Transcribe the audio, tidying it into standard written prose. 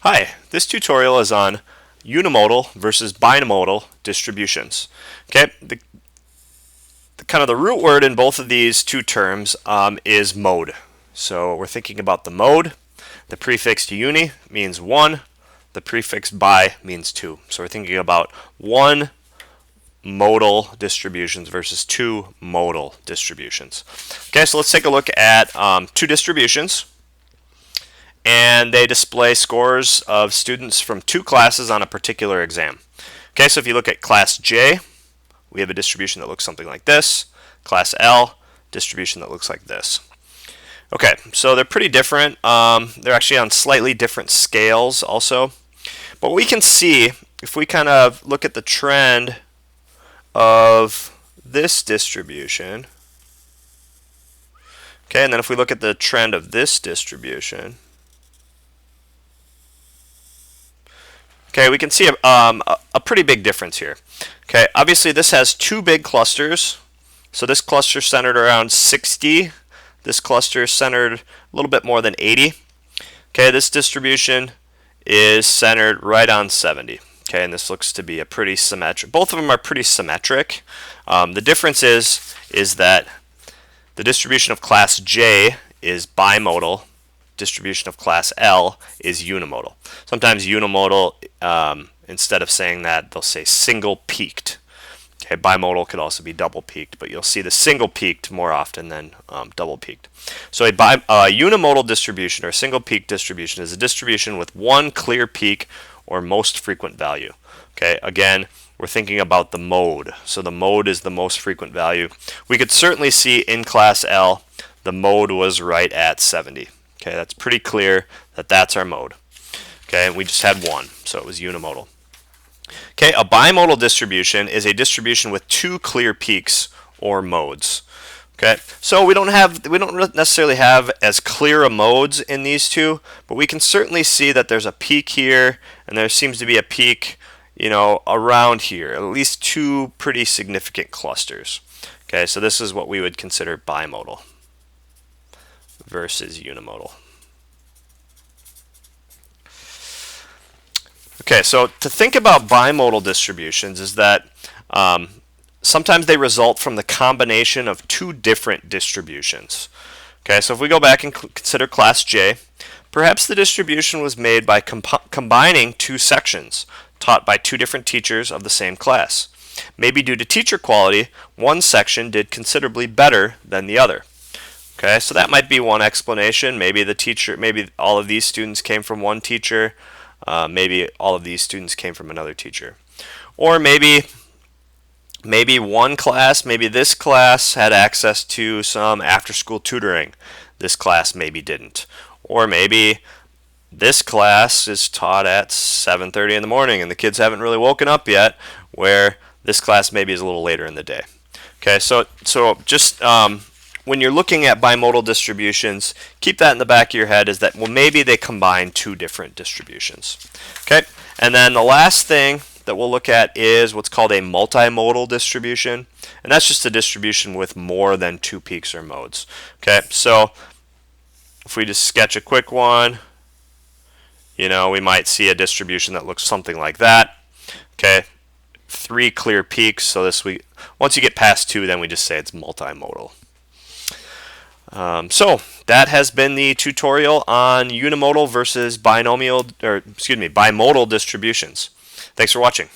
Hi, this tutorial is on unimodal versus bimodal distributions. Okay, the root word in both of these two terms is mode. So we're thinking about the mode. The prefix uni means one. The prefix bi means two. So we're thinking about one modal distributions versus two modal distributions. Okay, so let's take a look at two distributions. And they display scores of students from two classes on a particular exam. Okay, so if you look at class J, we have a distribution that looks something like this. Class L, distribution that looks like this. Okay, so they're pretty different. They're actually on slightly different scales also. But what we can see, if we kind of look at the trend of this distribution, okay, and then if we look at the trend of this distribution, okay, we can see a pretty big difference here. Okay, obviously this has two big clusters. So this cluster centered around 60. This cluster is centered a little bit more than 80. Okay, this distribution is centered right on 70. Okay, and this looks to be a pretty symmetric. Both of them are pretty symmetric. The difference is that the distribution of class J is bimodal. Distribution of class L is unimodal. Sometimes unimodal, instead of saying that, they'll say single peaked. Okay, bimodal could also be double peaked, but you'll see the single peaked more often than double peaked. So a unimodal distribution or single peak distribution is a distribution with one clear peak or most frequent value. Okay, again, we're thinking about the mode. So the mode is the most frequent value. We could certainly see in class L the mode was right at 70. Okay, that's pretty clear that that's our mode. Okay, and we just had one, so it was unimodal. Okay, a bimodal distribution is a distribution with two clear peaks or modes. Okay, so we don't necessarily have as clear a modes in these two, but we can certainly see that there's a peak here, and there seems to be a peak, around here. At least two pretty significant clusters. Okay, so this is what we would consider bimodal versus unimodal. Okay, so to think about bimodal distributions is that sometimes they result from the combination of two different distributions. Okay, so if we go back and consider class J, perhaps the distribution was made by combining two sections taught by two different teachers of the same class. Maybe due to teacher quality, one section did considerably better than the other. Okay, so that might be one explanation. Maybe all of these students came from one teacher. Maybe all of these students came from another teacher. Or maybe one class, maybe this class had access to some after-school tutoring. This class maybe didn't. Or maybe this class is taught at 7:30 in the morning and the kids haven't really woken up yet, where this class maybe is a little later in the day. Okay, so just when you're looking at bimodal distributions, keep that in the back of your head, is that, well, maybe they combine two different distributions. Okay, and then the last thing that we'll look at is what's called a multimodal distribution, and that's just a distribution with more than two peaks or modes. Okay, so if we just sketch a quick one, we might see a distribution that looks something like that. Okay, three clear peaks, so once you get past two, then we just say it's multimodal. So that has been the tutorial on unimodal versus bimodal distributions. Thanks for watching.